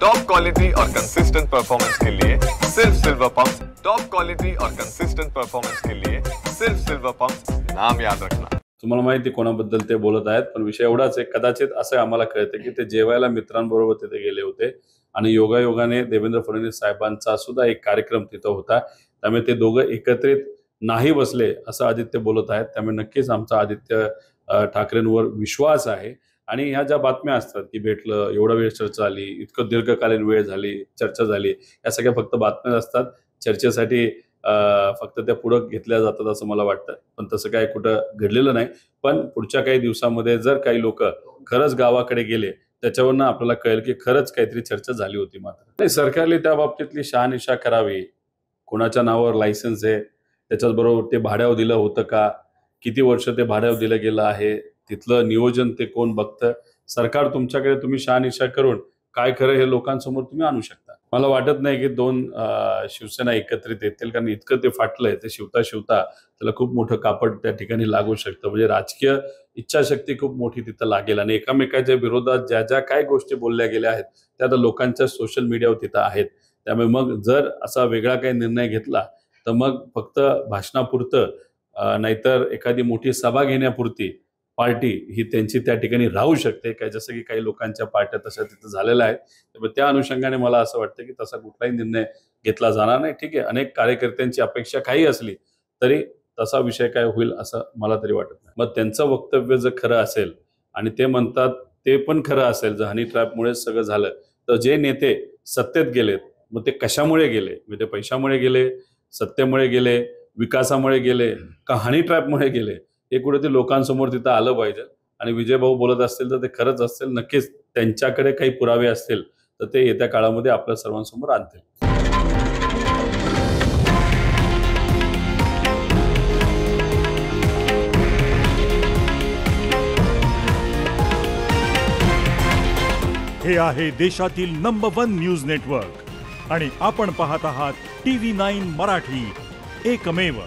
Top quality और consistent performance के लिए सिर्फ सिल्वर पंप्स। टॉप क्वालिटी और कंसिस्टेंट परफॉर्मेंस के लिए सिर्फ सिल्वर पंप्स, नाम याद रखना। तुम्हाला माहिती कोणाबद्दल ते बोलत आहेत, पण विषय एवढाच आहे, कदाचित असं आम्हाला कळतं की ते जेवायला मित्रांबरोबर तिथे गेले होते आणि योगायोगाने देवेंद्र फडणवीस साहेबांचा सुद्धा एक कार्यक्रम तिथं होता, त्यामुळे ते दोघं एकत्रित नाही बसले असं आदित्य बोलत आहेत। त्यामुळे नक्कीच आमचा आदित्य ठाकरेंवर विश्वास आहे आणि ह्या ज्या बातम्या असतात की भेटलं, एवढा वेळ चर्चा झाली, इतकं दीर्घकालीन वेळ झाली, चर्चा झाली, या सगळ्या फक्त बातम्या असतात, चर्चेसाठी फक्त त्या पुढे घेतल्या जातात असं मला वाटतं, पण तसं काय कुठं घडलेलं नाही। पण पुढच्या काही दिवसांमध्ये जर काही लोक खरंच गावाकडे गेले त्याच्यावरनं आपल्याला कळेल की खरंच काहीतरी चर्चा झाली होती। मात्र नाही, सरकारने त्या बाबतीतली शहानिशा करावी, कोणाच्या नावावर लायसन्स आहे, त्याच्याबरोबर ते भाड्यावर दिलं होतं का, किती वर्ष ते भाड्यावर दिलं गेलं आहे, तिथलं नियोजन ते कोण बघतं, सरकार तुमच्याकडे तुम्ही शहानिशा करून काय खरं हे लोकांसमोर तुम्ही आणू शकता। मला वाटत नाही की दोन शिवसेना एकत्रित येतील, कारण इतकं ते फाटलंय, ते शिवता शिवता त्याला खूप मोठं कापड त्या ठिकाणी लागू शकतं, म्हणजे राजकीय इच्छाशक्ती खूप मोठी तिथं लागेल आणि एकामेकाच्या विरोधात ज्या ज्या काय गोष्टी बोलल्या गेल्या आहेत त्या आता लोकांच्या सोशल मीडियावर तिथं आहेत। त्यामुळे मग जर असा वेगळा काही निर्णय घेतला तर मग फक्त भाषणापुरतं नाहीतर एखादी मोठी सभा घेण्यापुरती पार्टी ही त्यांची त्या ठिकाणी राहू शकते काय, जसं की काही लोकांच्या पार्ट्या तशा तिथं झालेल्या आहेत। त्यामुळे त्या अनुषंगाने मला असं वाटतं की तसा कुठलाही निर्णय घेतला जाणार नाही। ठीक आहे, अनेक कार्यकर्त्यांची अपेक्षा काही असली तरी तसा विषय काय होईल असं मला तरी वाटत नाही। मग त्यांचं वक्तव्य जर खरं असेल आणि ते म्हणतात ते पण खरं असेल, जर हनी ट्रॅपमुळे सगळं झालं, तर जे नेते सत्तेत गेलेत मग ते कशामुळे गेले, म्हणजे ते पैशामुळे गेले, सत्तेमुळे गेले, विकासामुळे गेले का हनी ट्रॅपमुळे गेले, हे कुठे लोकांसमोर तिथं आलं पाहिजे। आणि विजय भाऊ बोलत असतील तर ते खरंच असतील, नक्कीच त्यांच्याकडे काही पुरावे असतील तर ते येत्या काळामध्ये आपल्या सर्वांसमोर आणतील। हे आहे देशातील नंबर 1 न्यूज नेटवर्क आणि आपण पाहत आहात TV9 मराठी, एकमेव।